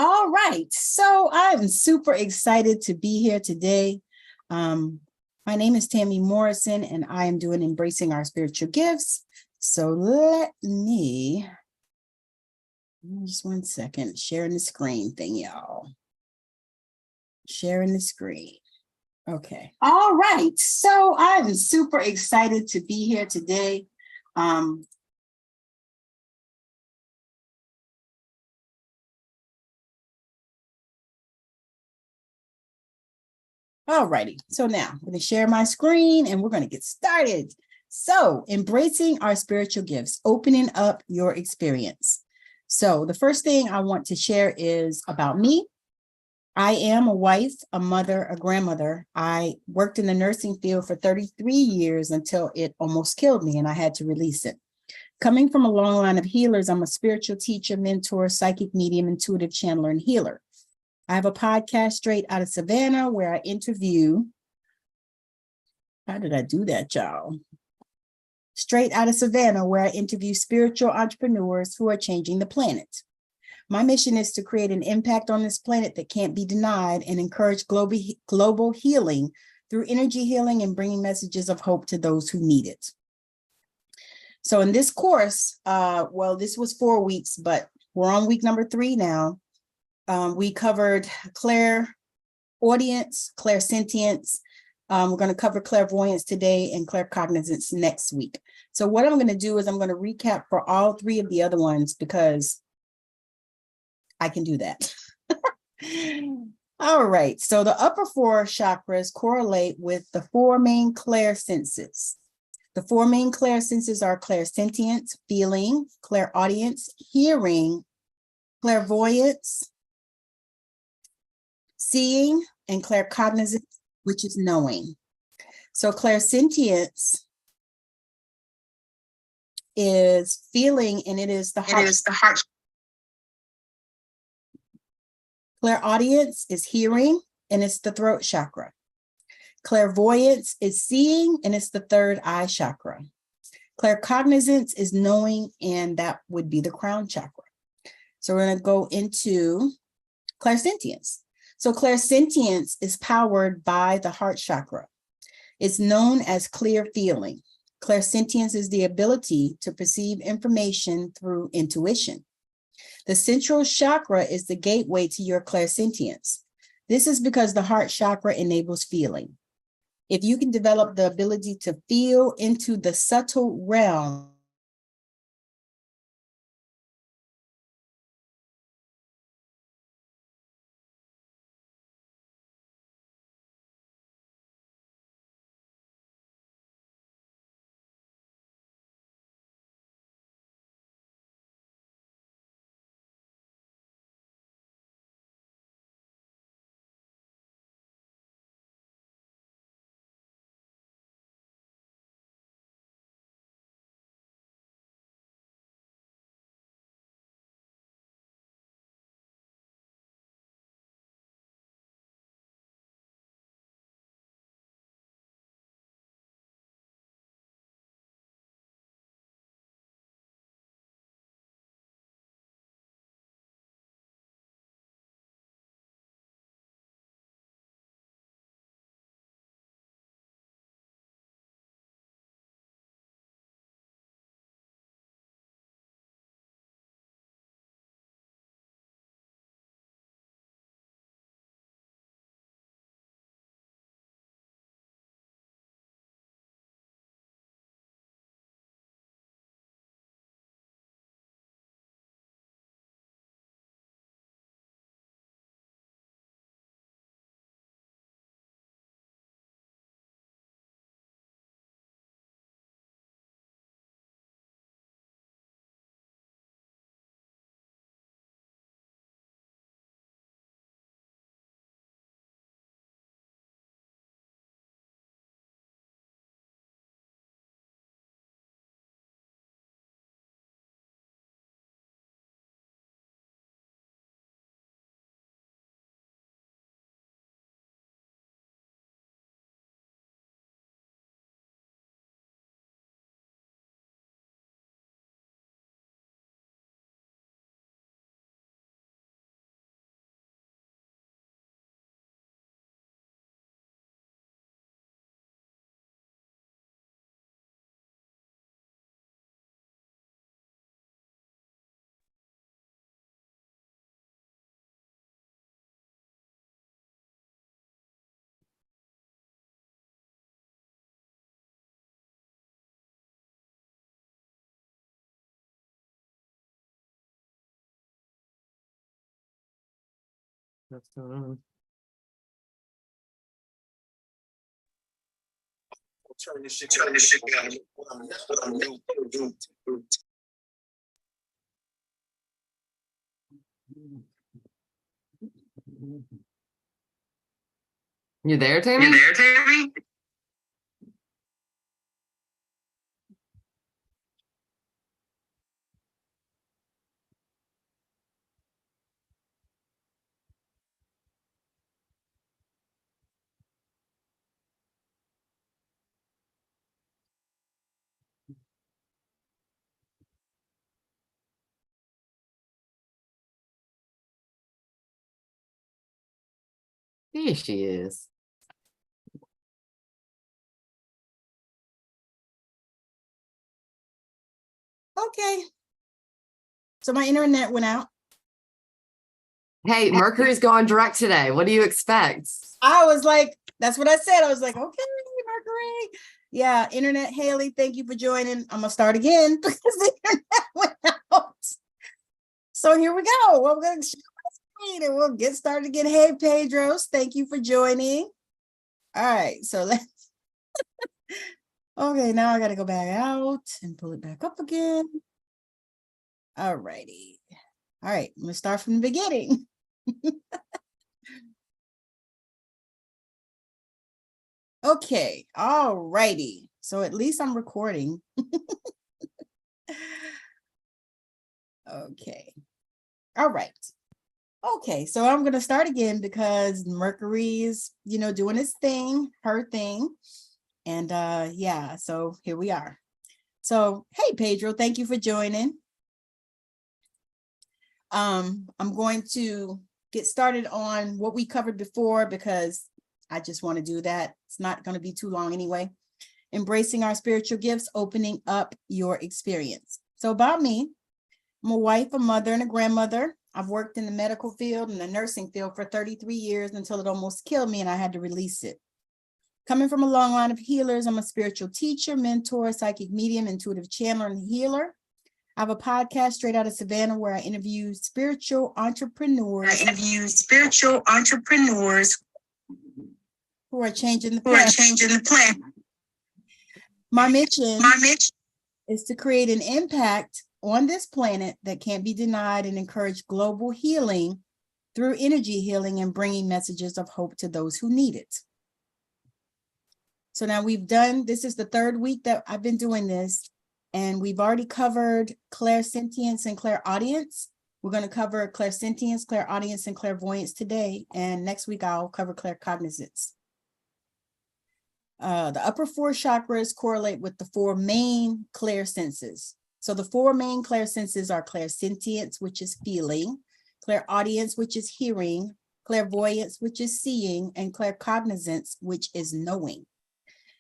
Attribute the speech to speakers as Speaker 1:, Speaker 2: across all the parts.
Speaker 1: All right, so I'm super excited to be here today. My name is Tammy Morrison, and I am doing Embracing Our Spiritual Gifts. So let me, just 1 second, sharing the screen thing, y'all. Sharing the screen. Okay. All right, so I'm super excited to be here today. All righty, so now I'm going to share my screen and we're going to get started. So, embracing our spiritual gifts, opening up your experience. So the first thing I want to share is about me. I am a wife, a mother, a grandmother. I worked in the nursing field for 33 years until it almost killed me and I had to release it. Coming from a long line of healers, I'm a spiritual teacher, mentor, psychic medium, intuitive channeler, and healer. I have a podcast, Straight Outta Savannah, where I interview, how did I do that, y'all? Straight Outta Savannah, where I interview spiritual entrepreneurs who are changing the planet. My mission is to create an impact on this planet that can't be denied and encourage global healing through energy healing and bringing messages of hope to those who need it. So in this course, well, this was 4 weeks, but we're on week number 3 now. We covered clairaudience, clairsentience. We're going to cover clairvoyance today and claircognizance next week. So what I'm going to do is I'm going to recap for all 3 of the other ones because I can do that. All right. So the upper 4 chakras correlate with the 4 main clairsenses. The 4 main clairsenses are clairsentience, feeling, clairaudience, hearing, clairvoyance, seeing, and claircognizance, which is knowing. So clairsentience is feeling, and it is the heart. Clairaudience is hearing, and it's the throat chakra. Clairvoyance is seeing, and it's the 3rd eye chakra. Claircognizance is knowing, and that would be the crown chakra. So we're going to go into clairsentience. So clairsentience is powered by the heart chakra. It's known as clear feeling. Clairsentience is the ability to perceive information through intuition. The central chakra is the gateway to your clairsentience. This is because the heart chakra enables feeling. If you can develop the ability to feel into the subtle realm,
Speaker 2: What's going on?
Speaker 3: Turn this shit down.
Speaker 2: You there, Tammy? There she is.
Speaker 1: Okay. So my internet went out.
Speaker 2: Hey, Mercury's going direct today. What do you expect?
Speaker 1: I was like, that's what I said. I was like, okay, Mercury. Yeah, internet Haley, thank you for joining. I'm gonna start again because the internet went out. So here we go. We're gonna share my screen and we'll get started again. Hey, Pedros, thank you for joining. All right, so let's okay, now I gotta go back out and pull it back up again. All righty. All right, I'm gonna start from the beginning. Okay, all righty. So at least I'm recording. Okay. All right. Okay, so I'm going to start again because Mercury is, doing his thing, her thing. And yeah, so here we are. So, hey, Pedro, thank you for joining. I'm going to get started on what we covered before because I just want to do that. It's not going to be too long anyway. Embracing our spiritual gifts, opening up your experience. So about me, I'm a wife, a mother, and a grandmother. I've worked in the medical field and the nursing field for 33 years until it almost killed me and I had to release it. Coming from a long line of healers, I'm a spiritual teacher, mentor, psychic medium, intuitive channeler, and healer. I have a podcast, Straight Outta Savannah, where I interview spiritual entrepreneurs. Who are changing the planet. My mission is to create an impact on this planet that can't be denied and encourage global healing through energy healing and bringing messages of hope to those who need it. So now this is the third week that I've been doing this, and we've already covered clairsentience and clairaudience. We're going to cover clairsentience, clairaudience, and clairvoyance today, and next week I'll cover claircognizance. The upper four chakras correlate with the four main clairsenses. So the four main clairsenses are clairsentience, which is feeling, clairaudience, which is hearing, clairvoyance, which is seeing, and claircognizance, which is knowing.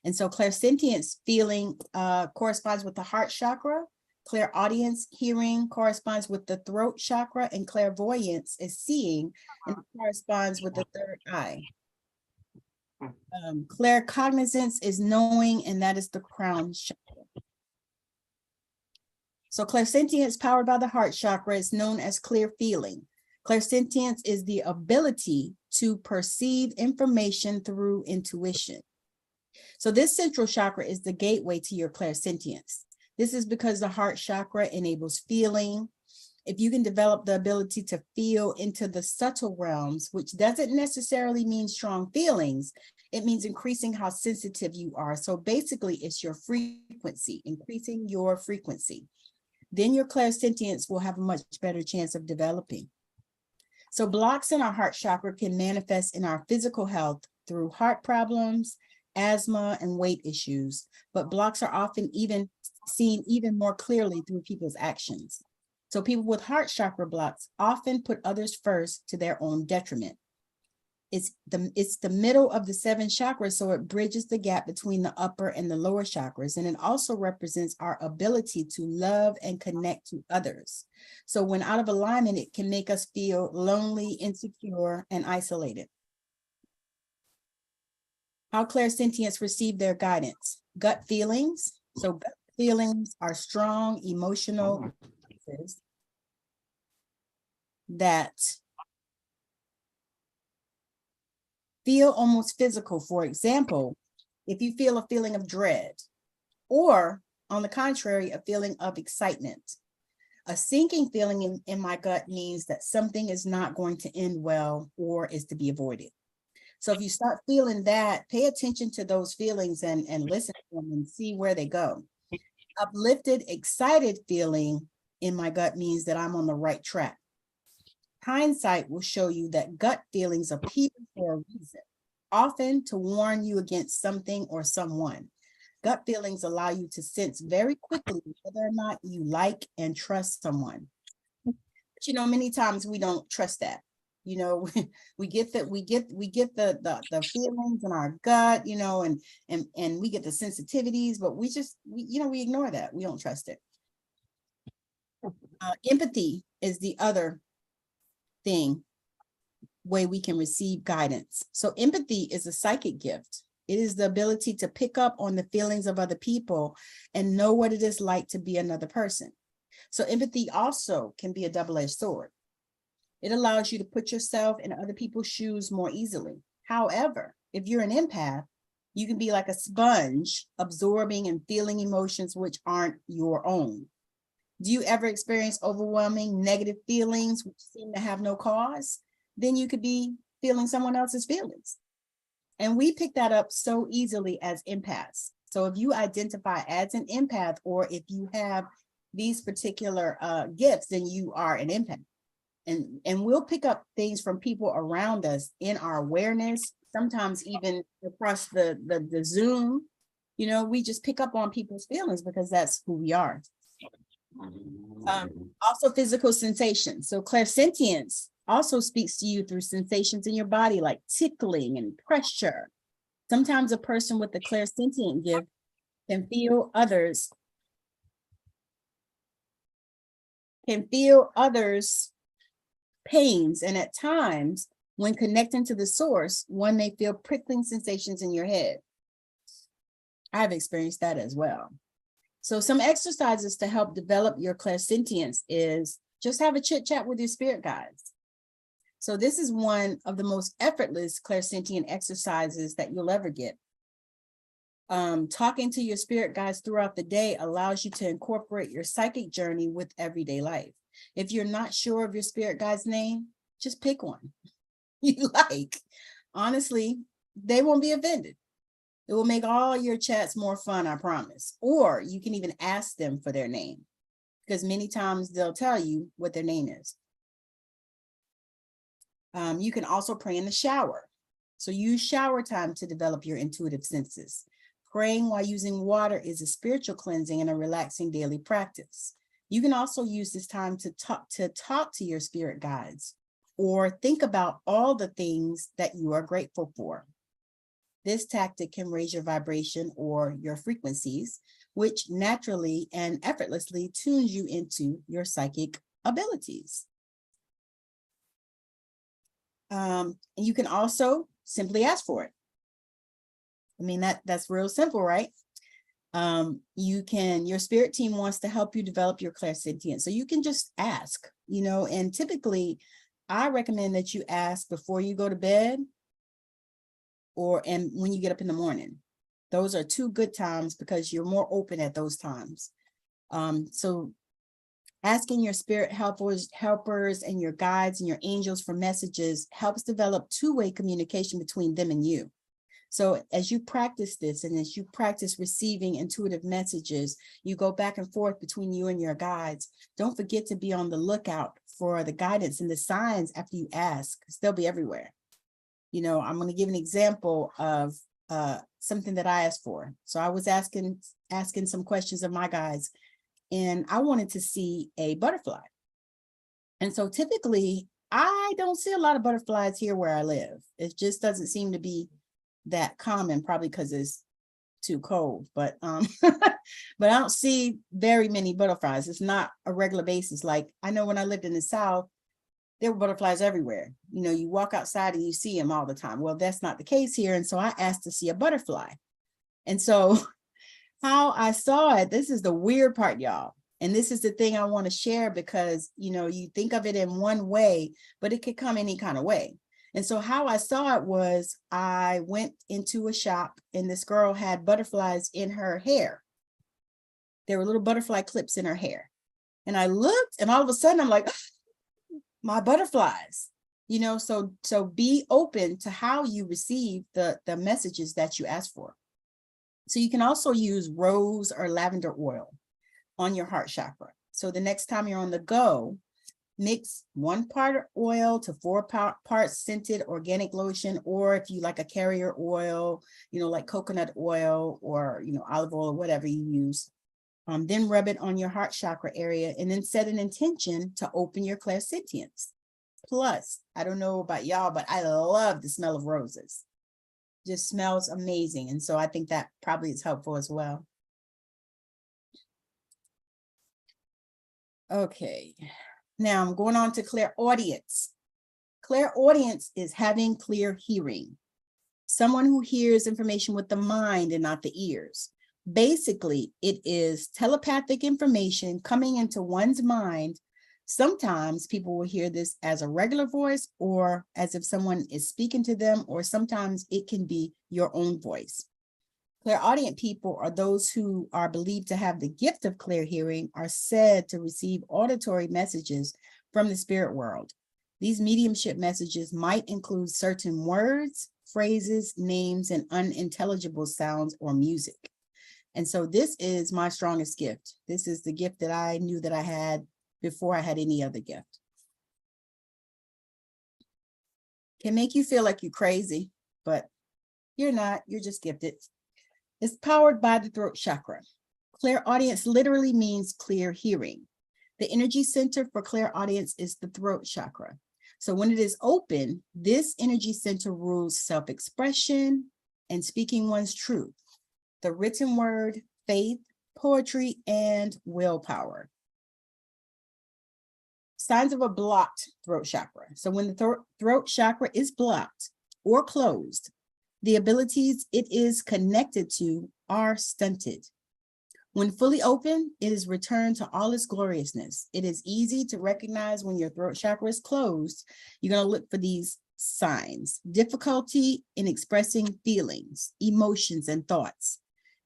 Speaker 1: And so clairsentience, feeling, corresponds with the heart chakra. Clairaudience, hearing, corresponds with the throat chakra, and clairvoyance is seeing and corresponds with the third eye. Claircognizance is knowing, and that is the crown chakra. So clairsentience, powered by the heart chakra, is known as clear feeling. Clairsentience is the ability to perceive information through intuition. So this central chakra is the gateway to your clairsentience. This is because the heart chakra enables feeling. If you can develop the ability to feel into the subtle realms, which doesn't necessarily mean strong feelings, it means increasing how sensitive you are. So basically it's your frequency, increasing your frequency. Then your clairsentience will have a much better chance of developing. So blocks in our heart chakra can manifest in our physical health through heart problems, asthma, and weight issues, but blocks are often seen even more clearly through people's actions. So people with heart chakra blocks often put others first to their own detriment. It's the middle of the 7 chakras, so it bridges the gap between the upper and the lower chakras, and it also represents our ability to love and connect to others. So when out of alignment, it can make us feel lonely, insecure, and isolated. How clairsentients receive their guidance. Gut feelings. So gut feelings are strong emotional that feel almost physical. For example, if you feel a feeling of dread, or on the contrary, a feeling of excitement. A sinking feeling in my gut means that something is not going to end well or is to be avoided. So if you start feeling that, pay attention to those feelings and listen to them and see where they go. Uplifted, excited feeling in my gut means that I'm on the right track. Hindsight will show you that gut feelings appear for a reason, often to warn you against something or someone. Gut feelings allow you to sense very quickly whether or not you like and trust someone. But many times we don't trust that. We get the feelings in our gut, and we get the sensitivities, but we ignore that. We don't trust it. Empathy is the other way we can receive guidance. So empathy is a psychic gift. It is the ability to pick up on the feelings of other people and know what it is like to be another person. So empathy also can be a double-edged sword. It allows you to put yourself in other people's shoes more easily. However, if you're an empath, you can be like a sponge, absorbing and feeling emotions which aren't your own. Do you ever experience overwhelming negative feelings which seem to have no cause? Then you could be feeling someone else's feelings. And we pick that up so easily as empaths. So if you identify as an empath, or if you have these particular gifts, then you are an empath. And we'll pick up things from people around us in our awareness, sometimes even across the Zoom. We just pick up on people's feelings because that's who we are. Also physical sensations. So clairsentience also speaks to you through sensations in your body, like tickling and pressure. Sometimes a person with the clairsentient gift can feel others' pains, and at times when connecting to the source, one may feel prickling sensations in your head. I've experienced that as well. So some exercises to help develop your clairsentience is just have a chit chat with your spirit guides. So this is one of the most effortless clairsentient exercises that you'll ever get. Talking to your spirit guides throughout the day allows you to incorporate your psychic journey with everyday life. If you're not sure of your spirit guide's name, just pick one you like. Honestly, they won't be offended. It will make all your chats more fun, I promise. Or you can even ask them for their name, because many times they'll tell you what their name is. You can also pray in the shower. So use shower time to develop your intuitive senses. Praying while using water is a spiritual cleansing and a relaxing daily practice. You can also use this time to talk to your spirit guides, or think about all the things that you are grateful for. This tactic can raise your vibration or your frequencies, which naturally and effortlessly tunes you into your psychic abilities. You can also simply ask for it. I mean, that's real simple, right? Your spirit team wants to help you develop your clairsentience. So you can just ask, and typically I recommend that you ask before you go to bed and when you get up in the morning. Those are two good times because you're more open at those times. So asking your spirit helpers and your guides and your angels for messages helps develop two-way communication between them and you. So as you practice this, and as you practice receiving intuitive messages, you go back and forth between you and your guides. Don't forget to be on the lookout for the guidance and the signs after you ask, because they'll be everywhere. I'm going to give an example of something that I asked for. So I was asking some questions of my guides, and I wanted to see a butterfly. And so typically I don't see a lot of butterflies here where I live. It just doesn't seem to be that common, probably because it's too cold, but but I don't see very many butterflies. It's not a regular basis. Like I know when I lived in the South, there were butterflies everywhere. You walk outside and you see them all the time. Well, that's not the case here. And so I asked to see a butterfly. And so how I saw it, this is the weird part, y'all. And this is the thing I want to share, because, you think of it in one way, but it could come any kind of way. And so how I saw it was I went into a shop and this girl had butterflies in her hair. There were little butterfly clips in her hair. And I looked and all of a sudden I'm like, my butterflies, you know, so be open to how you receive the messages that you ask for. So you can also use rose or lavender oil on your heart chakra. So the next time you're on the go, mix 1 part oil to 4 parts scented organic lotion, or if you like a carrier oil, you know, like coconut oil or, you know, olive oil or whatever you use. Then rub it on your heart chakra area and then set an intention to open your clairsentience. Plus, I don't know about y'all, but I love the smell of roses. Just smells amazing. And so I think that probably is helpful as well. Okay, now I'm going on to clairaudience. Clairaudience is having clear hearing. Someone who hears information with the mind and not the ears. Basically, it is telepathic information coming into one's mind. Sometimes people will hear this as a regular voice or as if someone is speaking to them, or sometimes it can be your own voice. Clairaudient people are those who are believed to have the gift of clear hearing, are said to receive auditory messages from the spirit world. These mediumship messages might include certain words, phrases, names, and unintelligible sounds or music. And so this is my strongest gift. This is the gift that I knew that I had before I had any other gift. Can make you feel like you're crazy, but you're not, you're just gifted. It's powered by the throat chakra. Clairaudience literally means clear hearing. The energy center for clairaudience is the throat chakra. So when it is open, this energy center rules self-expression and speaking one's truth, the written word, faith, poetry, and willpower. Signs of a blocked throat chakra. So when the throat chakra is blocked or closed, the abilities it is connected to are stunted. When fully open, it is returned to all its gloriousness. It is easy to recognize when your throat chakra is closed. You're going to look for these signs: difficulty in expressing feelings, emotions, and thoughts,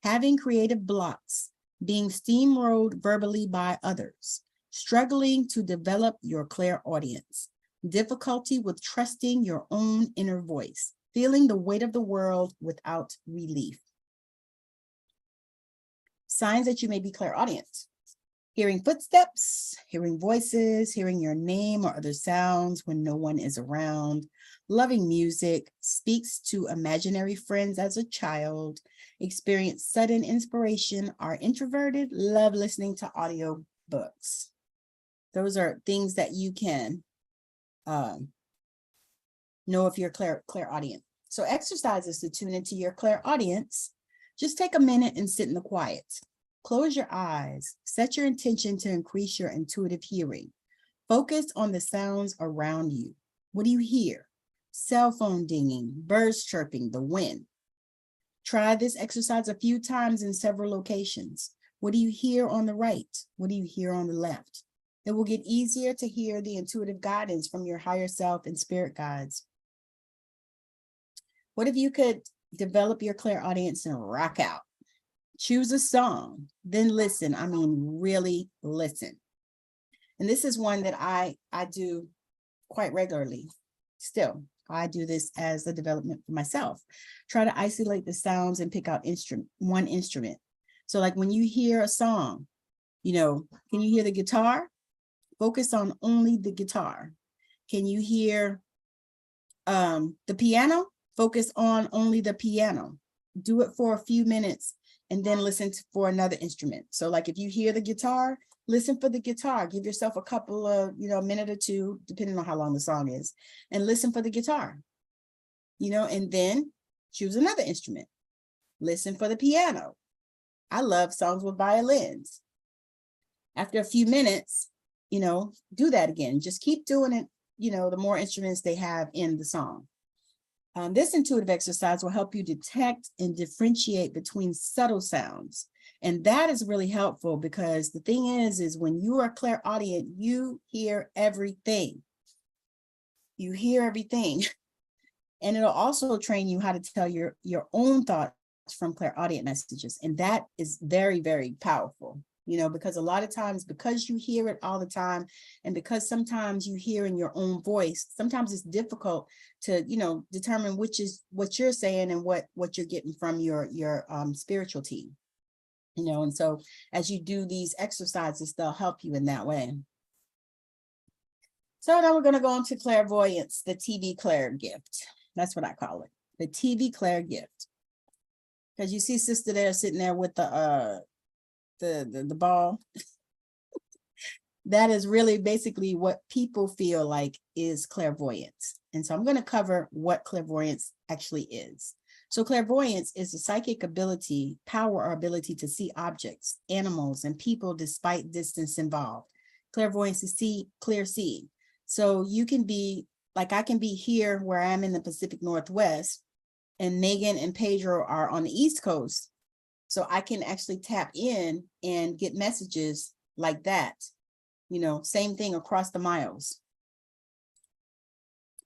Speaker 1: having creative blocks, being steamrolled verbally by others, struggling to develop your clairaudience, difficulty with trusting your own inner voice, feeling the weight of the world without relief. Signs that you may be clairaudient: hearing footsteps, hearing voices, hearing your name or other sounds when no one is around, loving music, speaks to imaginary friends as a child, experience sudden inspiration, are introverted, love listening to audio books. Those are things that you can know if you're clairaudient. So exercises to tune into your clairaudience. Just take a minute and sit in the quiet. Close your eyes. Set your intention to increase your intuitive hearing. Focus on the sounds around you. What do you hear? Cell phone dinging, birds chirping, the wind. Try this exercise a few times in several locations. What do you hear on the right? What do you hear on the left? It will get easier to hear the intuitive guidance from your higher self and spirit guides. What if you could develop your clairaudience and rock out? Choose a song, then listen. I mean, really listen. And this is one that I do quite regularly. Still, I do this as a development for myself. Try to isolate the sounds and pick out one instrument. So like when you hear a song, you know, can you hear the guitar? Focus on only the guitar. Can you hear the piano? Focus on only the piano. Do it for a few minutes and then listen for another instrument. So like if you hear the guitar, listen for the guitar. Give yourself a couple of, a minute or two, depending on how long the song is, and listen for the guitar, and then choose another instrument. Listen for the piano. I love songs with violins. After a few minutes, do that again. Just keep doing it, the more instruments they have in the song. This intuitive exercise will help you detect and differentiate between subtle sounds. And that is really helpful because the thing is when you are clairaudient, you hear everything. You hear everything. And it'll also train you how to tell your own thoughts from clairaudient messages. And that is very, very powerful, you know, because a lot of times, because you hear it all the time, and because sometimes you hear in your own voice, sometimes it's difficult to, you know, determine which is what you're saying and what you're getting from your spiritual team, you know. And so as you do these exercises, they'll help you in that way. So now we're going to go into clairvoyance, the 𝐶𝐕 gift. That's what I call it, the 𝐶𝐕 gift. Because you see sister there sitting there with the ball. That is really basically what people feel like is clairvoyance. And so I'm going to cover what clairvoyance actually is. So clairvoyance is a psychic ability, power or ability to see objects, animals, and people despite distance involved. Clairvoyance is clear seeing. So you can be, like I can be here where I am in the Pacific Northwest, and Megan and Pedro are on the East Coast. So I can actually tap in and get messages like that. You know, same thing across the miles.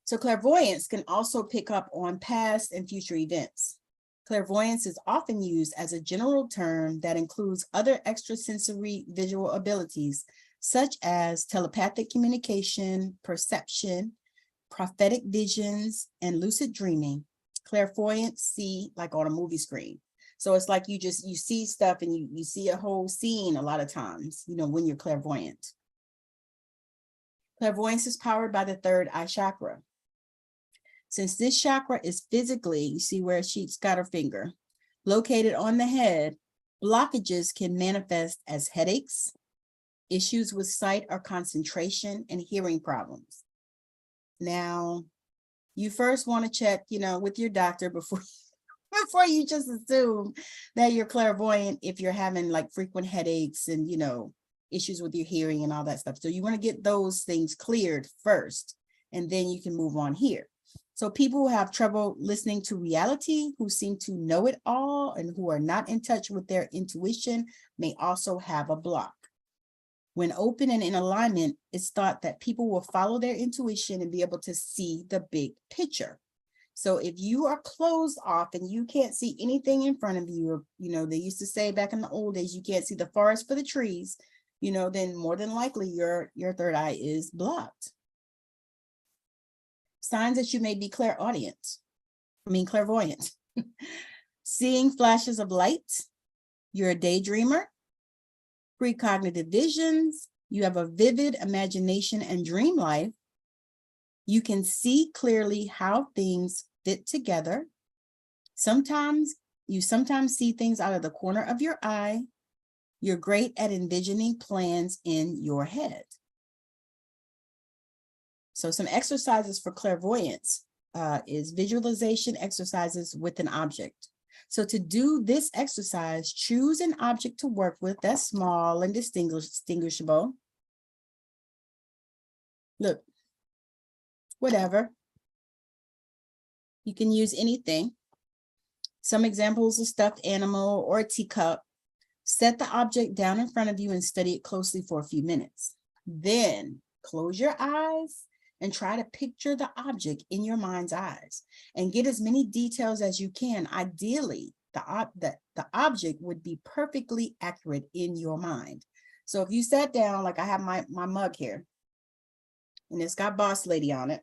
Speaker 1: So clairvoyance can also pick up on past and future events. Clairvoyance is often used as a general term that includes other extrasensory visual abilities, such as telepathic communication, perception, prophetic visions, and lucid dreaming. Clairvoyance see like on a movie screen. So it's like you see stuff and you see a whole scene a lot of times, you know, when you're clairvoyant. Clairvoyance is powered by the third eye chakra. Since this chakra is physically, you see where she's got her finger, located on the head, blockages can manifest as headaches, issues with sight or concentration, and hearing problems. Now, you first want to check, you know, with your doctor before you just assume that you're clairvoyant if you're having like frequent headaches and, you know, issues with your hearing and all that stuff. So you want to get those things cleared first, and then you can move on here. So people who have trouble listening to reality, who seem to know it all, and who are not in touch with their intuition may also have a block. When open and in alignment, it's thought that people will follow their intuition and be able to see the big picture. So if you are closed off and you can't see anything in front of you, or, you know, they used to say back in the old days, you can't see the forest for the trees, you know, then more than likely your third eye is blocked. Signs that you may be clairvoyant. Seeing flashes of light, you're a daydreamer, precognitive visions, you have a vivid imagination and dream life, you can see clearly how things fit together. You sometimes see things out of the corner of your eye. You're great at envisioning plans in your head. So some exercises for clairvoyance is visualization exercises with an object. So to do this exercise, choose an object to work with that's small and distinguishable. Look, whatever. You can use anything. Some examples: a stuffed animal or a teacup. Set the object down in front of you and study it closely for a few minutes. Then close your eyes and try to picture the object in your mind's eyes and get as many details as you can. Ideally, the object would be perfectly accurate in your mind. So if you sat down, like I have my mug here, and it's got Boss Lady on it,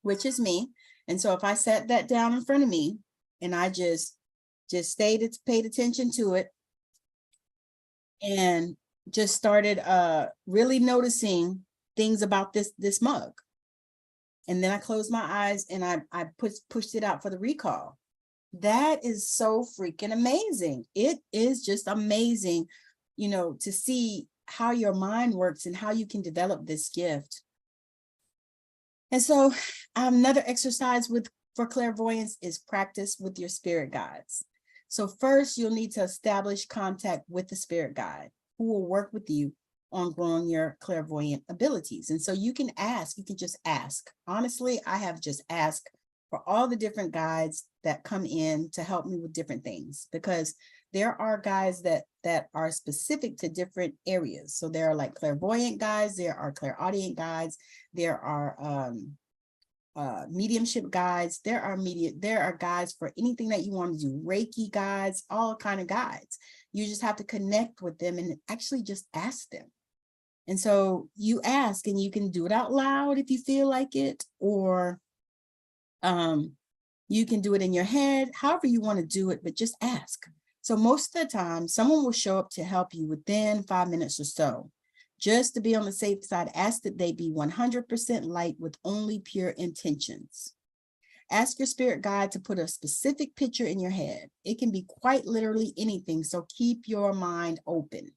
Speaker 1: which is me. And so if I sat that down in front of me and I just paid attention to it and just started really noticing things about this mug. And then I closed my eyes and I pushed it out for the recall. That is so freaking amazing. It is just amazing, you know, to see how your mind works and how you can develop this gift. And so another exercise for clairvoyance is practice with your spirit guides. So first, you'll need to establish contact with the spirit guide who will work with you on growing your clairvoyant abilities. And so you can just ask. Honestly, I have just asked for all the different guides that come in to help me with different things, because there are guides that are specific to different areas. So there are like clairvoyant guides, there are clairaudient guides, there are mediumship guides. There are guides for anything that you want to do, Reiki guides, all kind of guides. You just have to connect with them and actually just ask them. And so you ask, and you can do it out loud if you feel like it, or you can do it in your head, however you want to do it, but just ask. So most of the time, someone will show up to help you within 5 minutes or so. Just to be on the safe side, ask that they be 100% light with only pure intentions. Ask your spirit guide to put a specific picture in your head. It can be quite literally anything, so keep your mind open.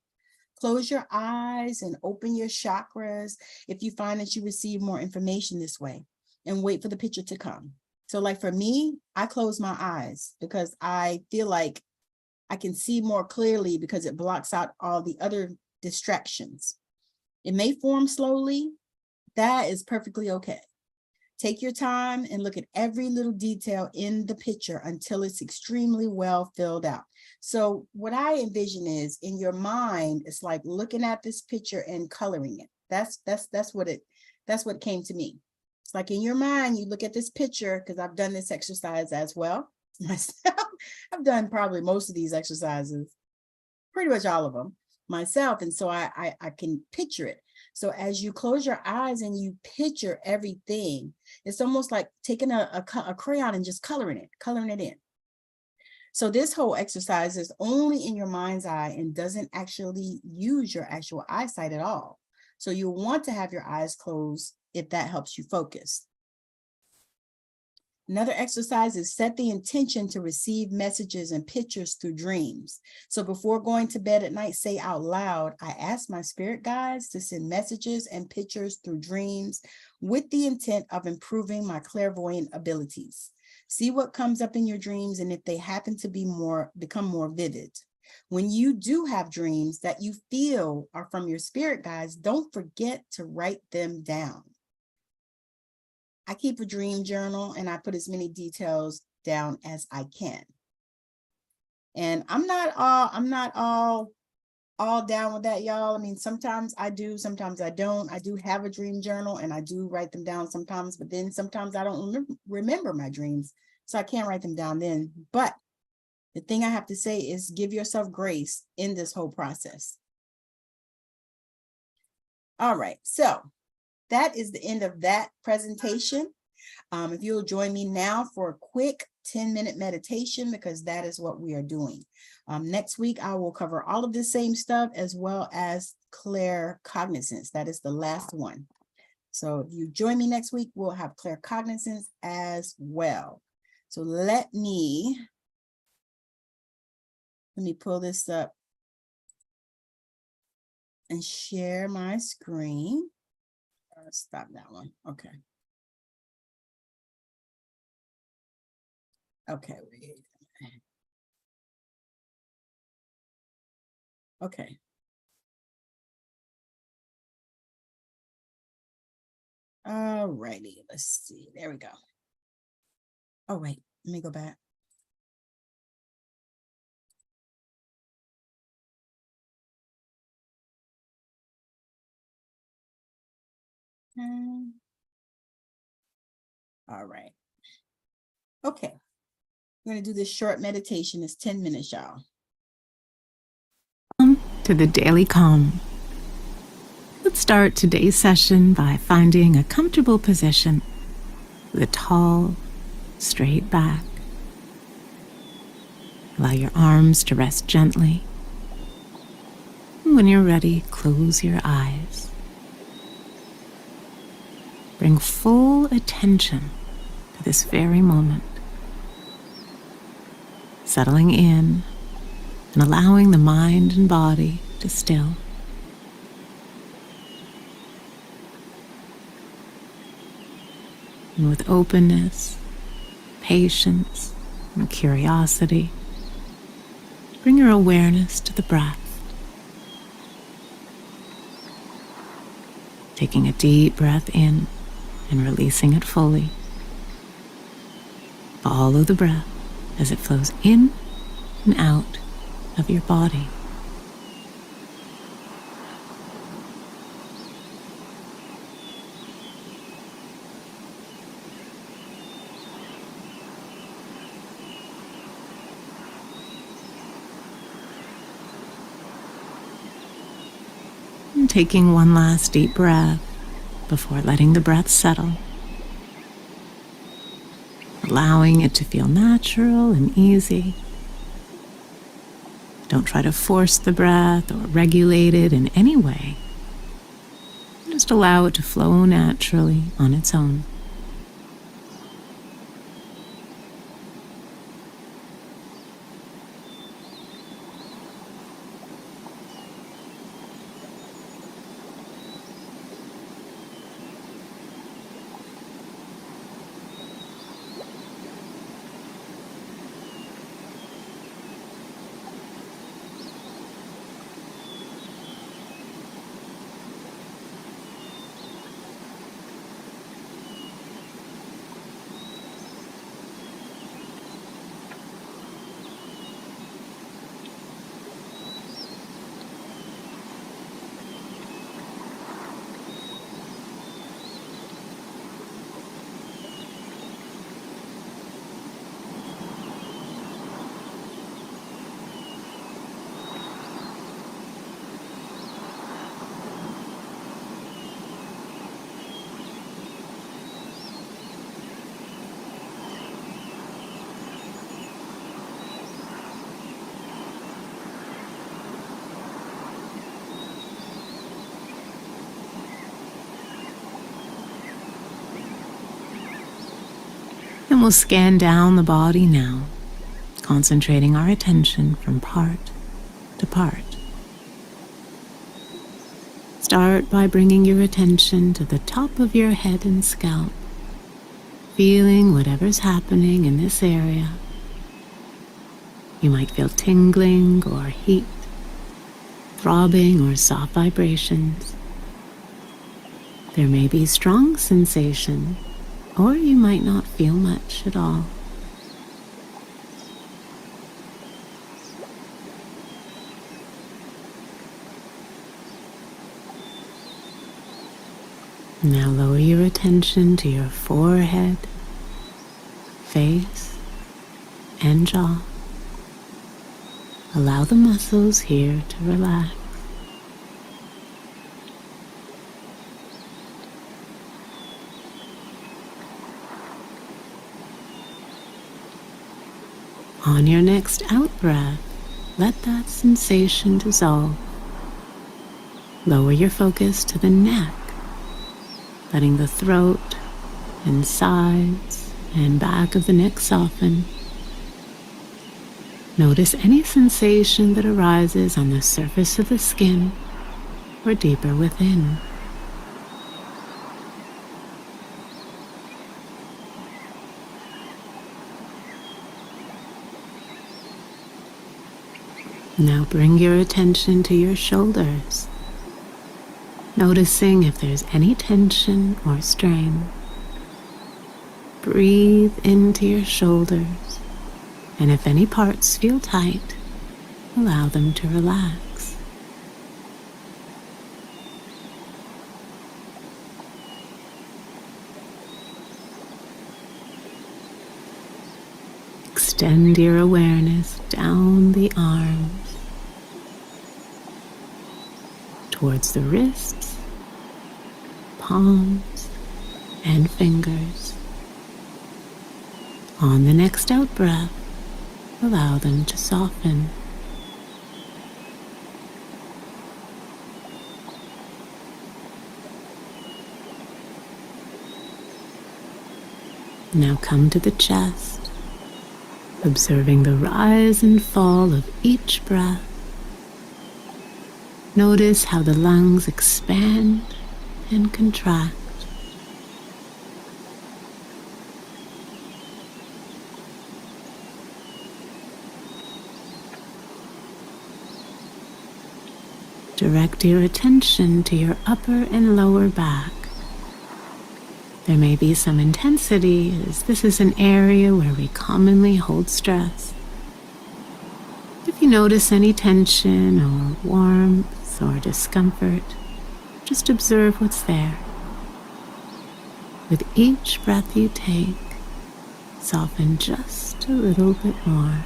Speaker 1: Close your eyes and open your chakras if you find that you receive more information this way, and wait for the picture to come. So like for me, I close my eyes because I feel like I can see more clearly because it blocks out all the other distractions. It may form slowly. That is perfectly okay. Take your time and look at every little detail in the picture until it's extremely well filled out. So what I envision is, in your mind, it's like looking at this picture and coloring it. That's what came to me. It's like in your mind, you look at this picture, because I've done this exercise as well myself. I've done probably most of these exercises, pretty much all of them myself. And so I can picture it. So as you close your eyes and you picture everything, it's almost like taking a crayon and just coloring it in. So this whole exercise is only in your mind's eye and doesn't actually use your actual eyesight at all. So you'll want to have your eyes closed if that helps you focus. Another exercise is set the intention to receive messages and pictures through dreams. So before going to bed at night, say out loud, I ask my spirit guides to send messages and pictures through dreams with the intent of improving my clairvoyant abilities. See what comes up in your dreams and if they happen to become more vivid. When you do have dreams that you feel are from your spirit guides, don't forget to write them down. I keep a dream journal and I put as many details down as I can. And I'm not all down with that, y'all. I mean, sometimes I do, sometimes I don't. I do have a dream journal and I do write them down sometimes, but then sometimes I don't remember my dreams, so I can't write them down then. But the thing I have to say is give yourself grace in this whole process. All right, so that is the end of that presentation. If you'll join me now for a quick 10-minute meditation, because that is what we are doing. Next week, I will cover all of the same stuff as well as claircognizance. That is the last one. So if you join me next week, we'll have claircognizance as well. So let me pull this up and share my screen. Stop that one. Okay. Okay. Okay. All righty. Let's see. There we go. Oh, wait. Let me go back. All right. Okay. We're going to do this short meditation. It's 10 minutes, y'all.
Speaker 4: Welcome to the Daily Calm. Let's start today's session by finding a comfortable position with a tall, straight back. Allow your arms to rest gently. And when you're ready, close your eyes. Bring full attention to this very moment, settling in and allowing the mind and body to still. And with openness, patience, and curiosity, bring your awareness to the breath. Taking a deep breath in and releasing it fully. Follow the breath as it flows in and out of your body. And taking one last deep breath before letting the breath settle. Allowing it to feel natural and easy. Don't try to force the breath or regulate it in any way. Just allow it to flow naturally on its own. And we'll scan down the body now, concentrating our attention from part to part. Start by bringing your attention to the top of your head and scalp, feeling whatever's happening in this area. You might feel tingling or heat, throbbing or soft vibrations. There may be strong sensation, or you might not feel much at all. Now lower your attention to your forehead, face, and jaw. Allow the muscles here to relax. On your next out-breath, let that sensation dissolve. Lower your focus to the neck, letting the throat and sides and back of the neck soften. Notice any sensation that arises on the surface of the skin or deeper within. Now bring your attention to your shoulders, noticing if there's any tension or strain. Breathe into your shoulders, and if any parts feel tight, allow them to relax. Extend your awareness down the arms, towards the wrists, palms, and fingers. On the next out breath, allow them to soften. Now come to the chest, observing the rise and fall of each breath. Notice how the lungs expand and contract. Direct your attention to your upper and lower back. There may be some intensity, as this is an area where we commonly hold stress. If you notice any tension or warmth or discomfort, just observe what's there. With each breath you take, soften just a little bit more.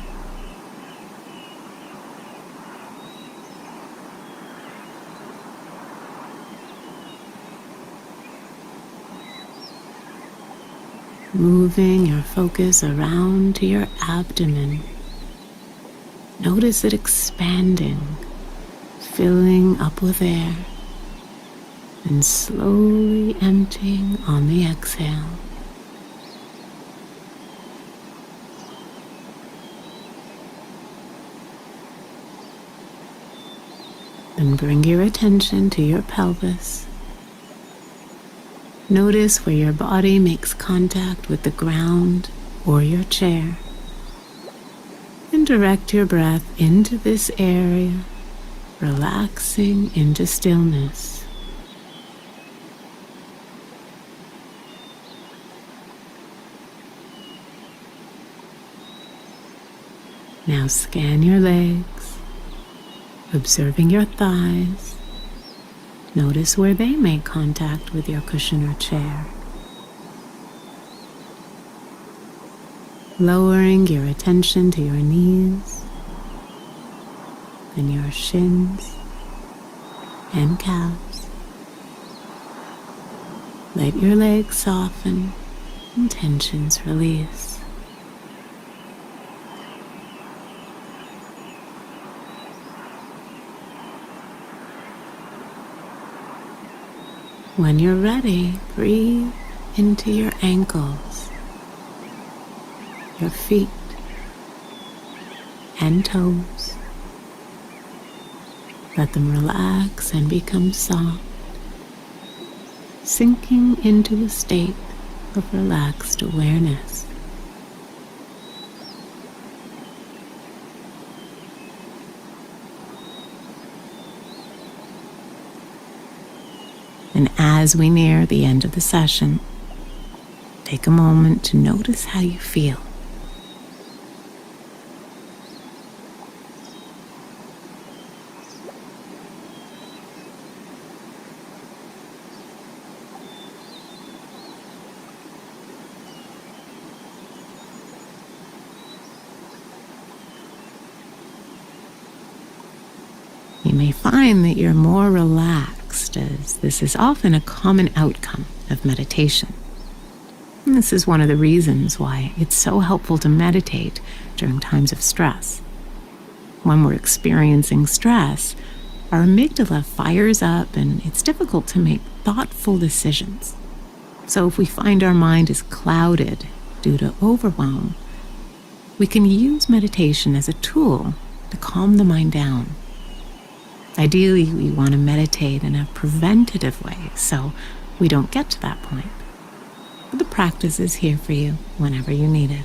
Speaker 4: moving your focus around to your abdomen. Notice it expanding, filling up with air, and slowly emptying on the exhale. Then bring your attention to your pelvis. Notice where your body makes contact with the ground or your chair. And direct your breath into this area, relaxing into stillness. Now scan your legs, observing your thighs. Notice where they make contact with your cushion or chair. Lowering your attention to your knees and your shins and calves. Let your legs soften and tensions release. When you're ready, breathe into your ankles, your feet and toes. Let them relax and become soft, sinking into a state of relaxed awareness. And as we near the end of the session, take a moment to notice how you feel. You may find that you're more relaxed, as this is often a common outcome of meditation. And this is one of the reasons why it's so helpful to meditate during times of stress. When we're experiencing stress, our amygdala fires up and it's difficult to make thoughtful decisions. So if we find our mind is clouded due to overwhelm, we can use meditation as a tool to calm the mind down. Ideally, we want to meditate in a preventative way so we don't get to that point. But the practice is here for you whenever you need it.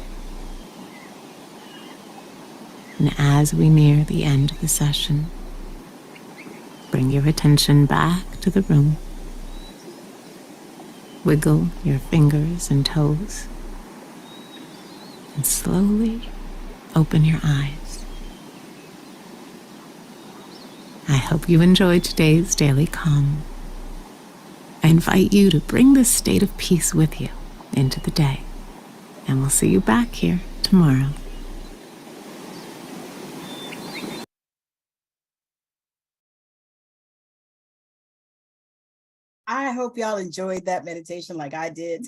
Speaker 4: And as we near the end of the session, bring your attention back to the room. Wiggle your fingers and toes, and slowly open your eyes. I hope you enjoyed today's Daily Calm. I invite you to bring this state of peace with you into the day, and we'll see you back here tomorrow.
Speaker 1: I hope y'all enjoyed that meditation like I did.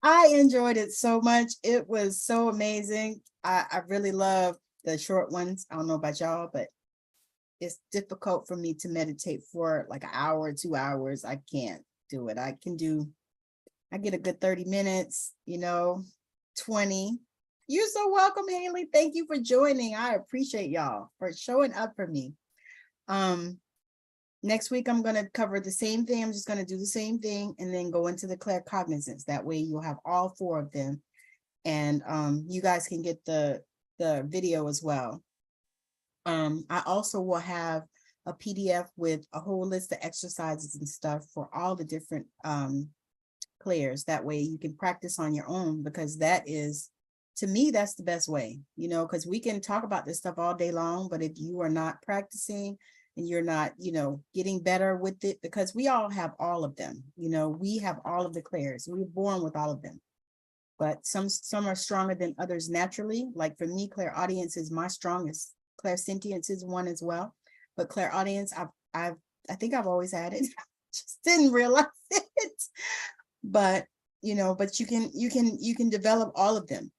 Speaker 1: I enjoyed it so much. It was so amazing. I really love the short ones. I don't know about y'all, but it's difficult for me to meditate for like an hour, 2 hours. I can't do it. I get a good 30 minutes, 20. You're so welcome, Haley. Thank you for joining. I appreciate y'all for showing up for me. Next week, I'm going to cover the same thing. I'm just going to do the same thing and then go into the claircognizance. That way you'll have all 4 of them. And you guys can get the video as well. I also will have a PDF with a whole list of exercises and stuff for all the different clairs. That way you can practice on your own, because that is, to me, that's the best way, because we can talk about this stuff all day long, but if you are not practicing and you're not, getting better with it, because we all have all of them, we have all of the clairs. We're born with all of them. But some are stronger than others naturally. Like for me, clairaudience is my strongest. Clairsentience is one as well. But clairaudience, I think I've always had it. Just didn't realize it. But but you can develop all of them.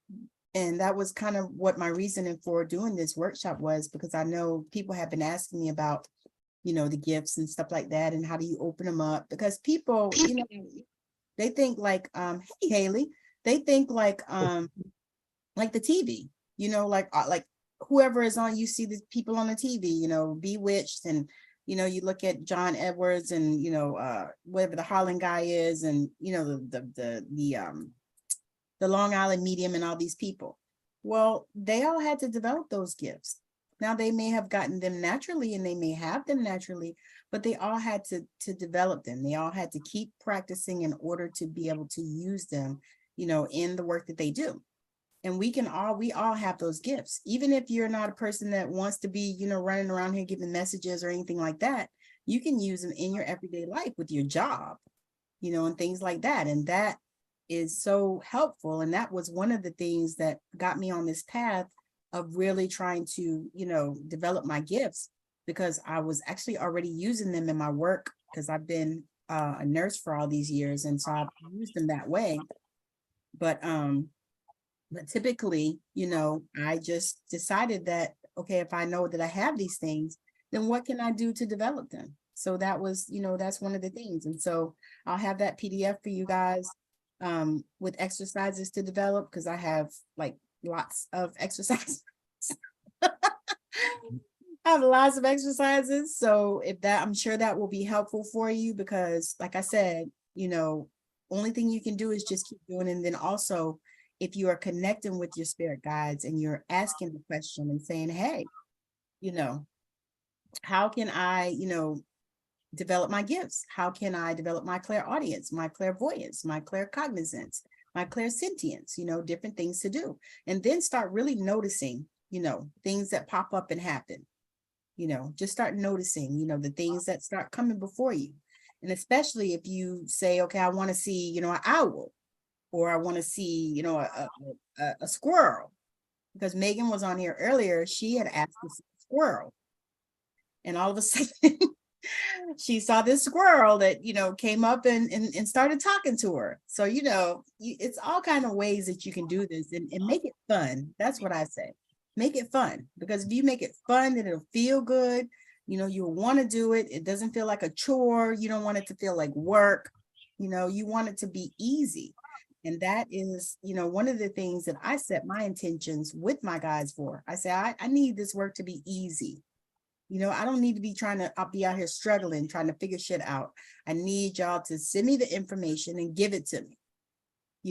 Speaker 1: And that was kind of what my reasoning for doing this workshop was, because I know people have been asking me about, the gifts and stuff like that, and how do you open them up? Because people, they think like, hey Haley, they think like the TV, like whoever is on, you see the people on the TV, Bewitched, and you look at John Edwards and whatever the Harlan guy is, and the Long Island Medium and all these people. Well, they all had to develop those gifts. Now they may have gotten them naturally and they may have them naturally, but they all had to develop them. They all had to keep practicing in order to be able to use them, in the work that they do. And we all have those gifts. Even if you're not a person that wants to be, running around here giving messages or anything like that, you can use them in your everyday life with your job, and things like that. And that is so helpful. And that was one of the things that got me on this path of really trying to, develop my gifts, because I was actually already using them in my work, because I've been a nurse for all these years. And so I've used them that way. But typically, I just decided that, okay, if I know that I have these things, then what can I do to develop them? So that was, that's one of the things. And so I'll have that PDF for you guys with exercises to develop, because I have like lots of exercises. I have lots of exercises. So I'm sure that will be helpful for you, because like I said, only thing you can do is just keep doing it. And then also, if you are connecting with your spirit guides and you're asking the question and saying, hey, how can I, develop my gifts? How can I develop my clairaudience, my clairvoyance, my claircognizance, my clairsentience, different things to do. And then start really noticing, things that pop up and happen. Just start noticing, the things that start coming before you. And especially if you say, okay, I want to see, an owl, or I want to see, a squirrel, because Megan was on here earlier. She had asked to see a squirrel. And all of a sudden, she saw this squirrel that, came up and started talking to her. So, it's all kind of ways that you can do this and make it fun. That's what I say. Make it fun, because if you make it fun, then it'll feel good. You'll want to do it. It doesn't feel like a chore. You don't want it to feel like work. You want it to be easy. And that is, one of the things that I set my intentions with my guides for. I say, I need this work to be easy. I don't need to be I'll be out here struggling, trying to figure shit out. I need y'all to send me the information and give it to me,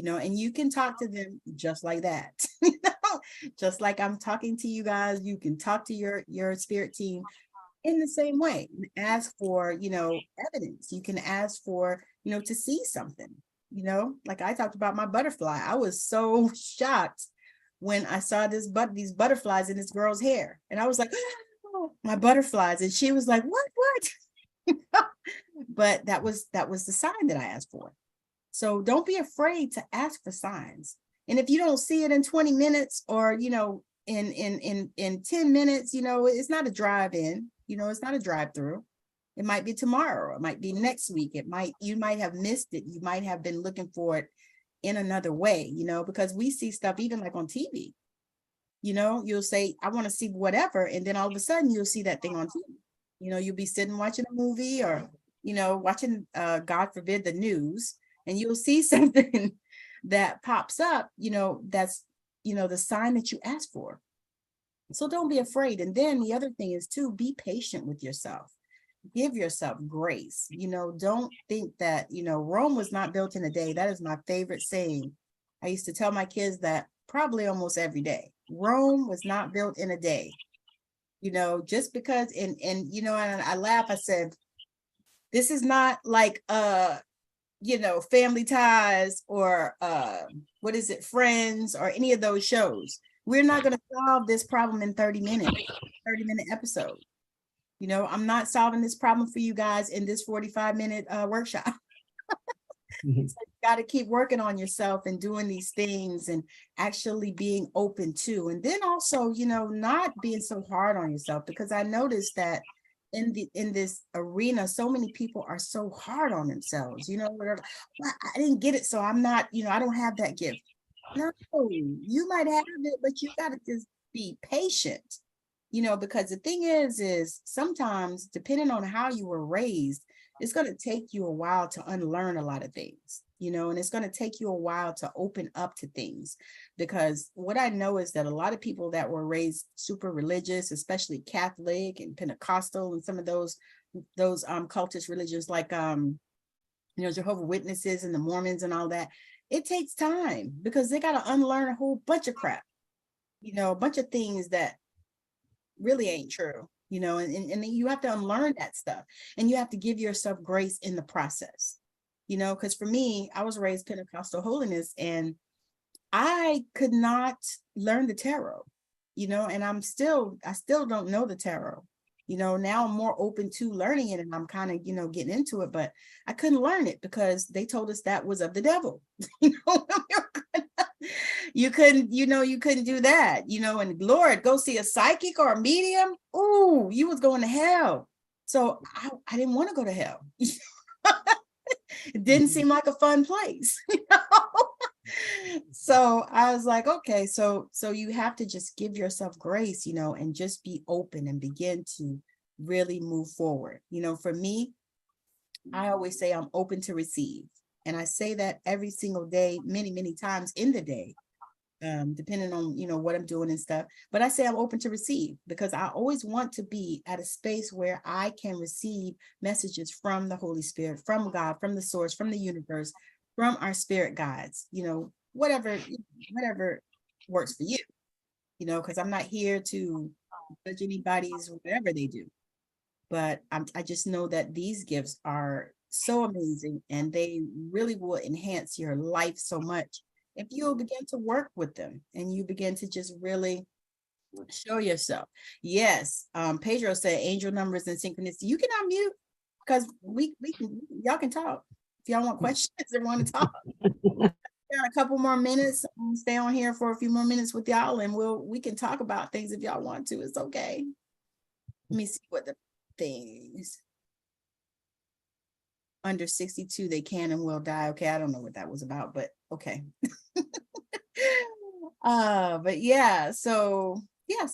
Speaker 1: and you can talk to them just like that. Just like I'm talking to you guys, you can talk to your spirit team in the same way. Ask for, evidence. You can ask for, to see something, like I talked about my butterfly. I was so shocked when I saw these butterflies in this girl's hair. And I was like, oh, my butterflies. And she was like, what? But that was the sign that I asked for. So don't be afraid to ask for signs. And if you don't see it in 20 minutes or, in 10 minutes, it's not a drive-in, it's not a drive-through. It might be tomorrow. It might be next week. You might have missed it. You might have been looking for it in another way, because we see stuff even like on TV. You'll say, I want to see whatever. And then all of a sudden you'll see that thing on TV. You'll be sitting watching a movie or, watching, God forbid, the news, and you'll see something that pops up, that's, the sign that you asked for. So don't be afraid. And then the other thing is to be patient with yourself. Give yourself grace. Don't think that, Rome was not built in a day. That is my favorite saying. I used to tell my kids that probably almost every day. Rome was not built in a day. Just because, and I laugh, I said, this is not like, Family Ties or what is it, Friends, or any of those shows. We're not going to solve this problem in 30-minute episode. I'm not solving this problem for you guys in this 45-minute workshop. So you got to keep working on yourself and doing these things and actually being open to. And then also, not being so hard on yourself, because I noticed that, in this arena, so many people are so hard on themselves, well, I didn't get it, so I'm not, I don't have that gift. No, you might have it, but you got to just be patient, because the thing is sometimes, depending on how you were raised, it's going to take you a while to unlearn a lot of things, and it's going to take you a while to open up to things. Because what I know is that a lot of people that were raised super religious, especially Catholic and Pentecostal and some of those cultist religions like Jehovah's Witnesses and the Mormons and all that, it takes time because they got to unlearn a whole bunch of crap, a bunch of things that really ain't true, and you have to unlearn that stuff, and you have to give yourself grace in the process, because for me, I was raised Pentecostal holiness, and I could not learn the tarot, and I still don't know the tarot. Now I'm more open to learning it, and I'm kind of, getting into it, but I couldn't learn it because they told us that was of the devil. You couldn't do that, and Lord, go see a psychic or a medium. Ooh, you was going to hell. So I didn't want to go to hell. It didn't seem like a fun place. So I was like, okay, so you have to just give yourself grace, and just be open and begin to really move forward. For me, I always say I'm open to receive. And I say that every single day, many, many times in the day, depending on, what I'm doing and stuff. But I say I'm open to receive because I always want to be at a space where I can receive messages from the Holy Spirit, from God, from the source, from the universe, from our spirit guides, whatever works for you, because I'm not here to judge anybody's whatever they do. But I just know that these gifts are so amazing, and they really will enhance your life so much if you begin to work with them and you begin to just really show yourself. Yes, Pedro said angel numbers and synchronicity. You can unmute because we can, y'all can talk if y'all want questions or want to talk. Got a couple more minutes. I'm stay on here for a few more minutes with y'all, and we can talk about things if y'all want to. It's okay. Let me see what the things. Under 62, they can and will die. Okay, I don't know what that was about, but okay. But yeah, so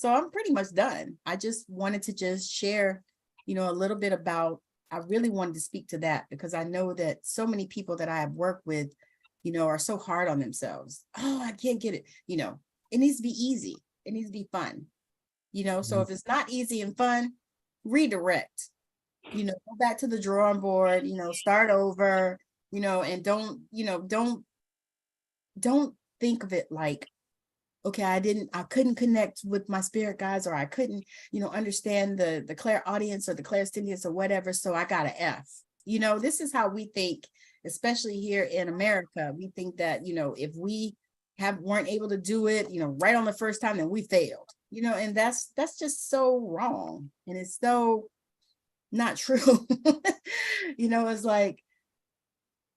Speaker 1: I'm pretty much done. I just wanted to just share, a little bit about, I really wanted to speak to that because I know that so many people that I have worked with, are so hard on themselves. Oh, I can't get it. It needs to be easy. It needs to be fun. So if it's not easy and fun, redirect. Go back to the drawing board, start over, and don't think of it like, okay, I couldn't connect with my spirit guides, or I couldn't, understand the clairaudience or the clairsentience or whatever. So I got an F. This is how we think, especially here in America. We think that, if we weren't able to do it, right on the first time, then we failed, and that's just so wrong. And it's so not true. It's like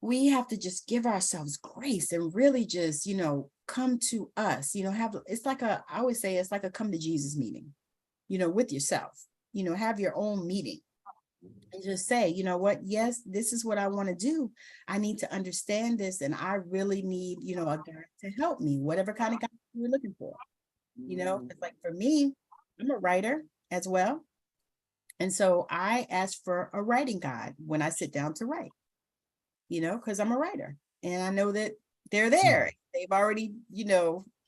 Speaker 1: we have to just give ourselves grace and really just, come to us, I always say it's like a come to Jesus meeting, with yourself, have your own meeting and just say, what, yes, this is what I want to do. I need to understand this, and I really need, a guide to help me, whatever kind of guide you're looking for. It's like for me, I'm a writer as well. And so I ask for a writing guide when I sit down to write, because I'm a writer and I know that they're there. They've already,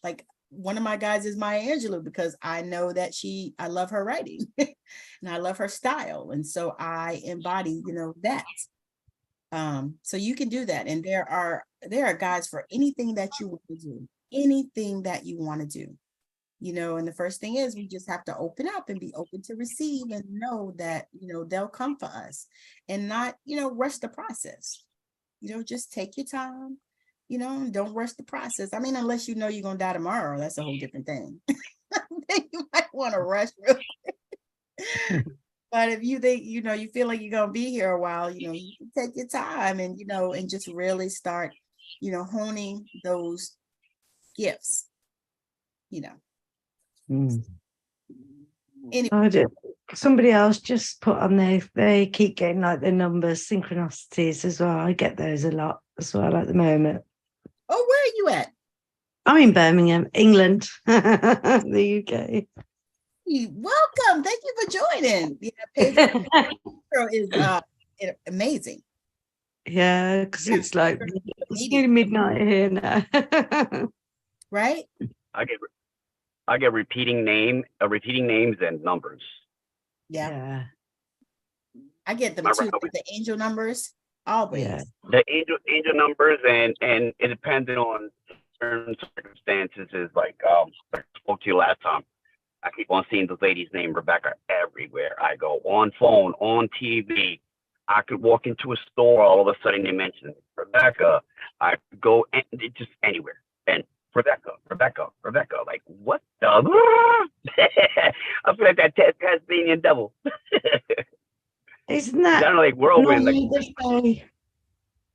Speaker 1: like one of my guides is Maya Angelou, because I know that I love her writing and I love her style. And so I embody, that. So you can do that. And there are guides for anything that you want to do, and the first thing is we just have to open up and be open to receive and know that, they'll come for us and not, rush the process. Just take your time, and don't rush the process. I mean, unless you're going to die tomorrow, that's a whole different thing. Then you might want to rush real quick. But if you think, you feel like you're going to be here a while, you can take your time and, and just really start, honing those gifts,
Speaker 5: Mm.
Speaker 1: Anyway.
Speaker 5: I just somebody else just put on there, they keep getting like the numbers, synchronicities as well. I get those a lot as well at the moment.
Speaker 1: Oh, where are you at?
Speaker 5: I'm in Birmingham, England, the UK.
Speaker 1: Welcome. Thank you for joining. Yeah, Pedro is amazing.
Speaker 5: Yeah, because it's like it's nearly midnight here now.
Speaker 1: Right?
Speaker 6: I get repeating names and numbers.
Speaker 1: Yeah. I get them
Speaker 6: Remember
Speaker 1: too,
Speaker 6: how
Speaker 1: the angel numbers, always.
Speaker 5: Yeah.
Speaker 6: The angel numbers and it depends on certain circumstances. Is like I spoke to you last time. I keep on seeing the lady's name Rebecca everywhere I go, on phone, on TV. I could walk into a store, all of a sudden they mention Rebecca. I could go and just anywhere and Rebecca. Like what the? I feel like that Tasmanian devil.
Speaker 5: Isn't that
Speaker 6: kind of like whirlwind?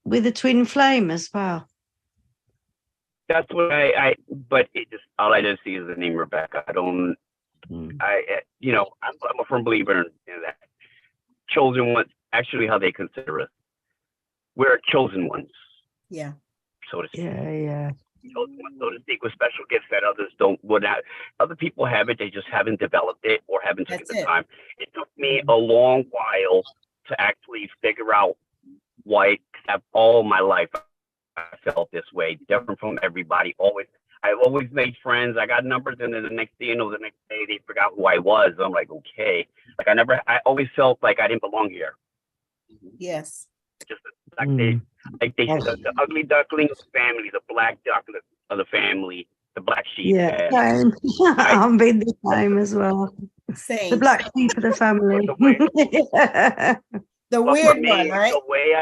Speaker 5: With a twin flame as well?
Speaker 6: That's what but it just all I just see is the name Rebecca. I don't. I'm a firm believer in that chosen ones. Actually, how they consider us, we're chosen ones.
Speaker 1: Yeah.
Speaker 6: So to speak.
Speaker 5: Yeah.
Speaker 6: Chosen ones, so to speak, with special gifts that others would not. Other people have it, they just haven't developed it or haven't taken the time. It took me a long while to actually figure out why. All my life, I felt this way, different from everybody. I've always made friends. I got numbers, and then the next day, the next day they forgot who I was. I'm like, okay. Like I always felt like I didn't belong here.
Speaker 1: Yes.
Speaker 6: Just like the ugly duckling of the family, the black duck of the family, the black sheep.
Speaker 5: Yeah, I've been the same as well.
Speaker 1: Same.
Speaker 5: The black sheep of the family.
Speaker 1: The weird one, right?
Speaker 6: The way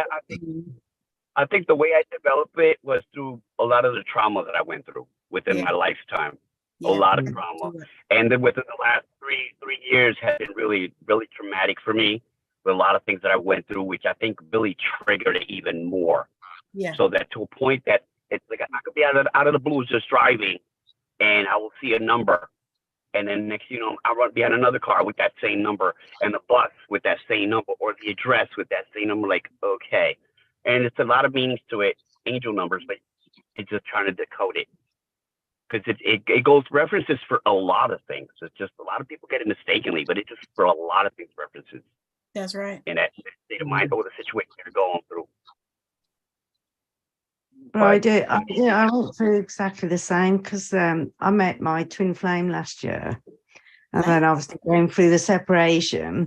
Speaker 6: I think the way I developed it was through a lot of the trauma that I went through within my lifetime. A lot of trauma, and then within the last three years has been really, really traumatic for me. With a lot of things that I went through, which I think really triggered it even more. Yeah. So that to a point that it's like I could be out of the blues just driving, and I will see a number, and then next I run behind another car with that same number, and the bus with that same number, or the address with that same number. Like, okay, and it's a lot of meanings to it, angel numbers, but it's just trying to decode it because it goes references for a lot of things. It's just a lot of people get it mistakenly, but it's just for a lot of things references.
Speaker 1: That's right.
Speaker 6: In that state of mind or the situation you're going through.
Speaker 5: Well, I went through exactly the same because I met my twin flame last year. And then obviously going through the separation.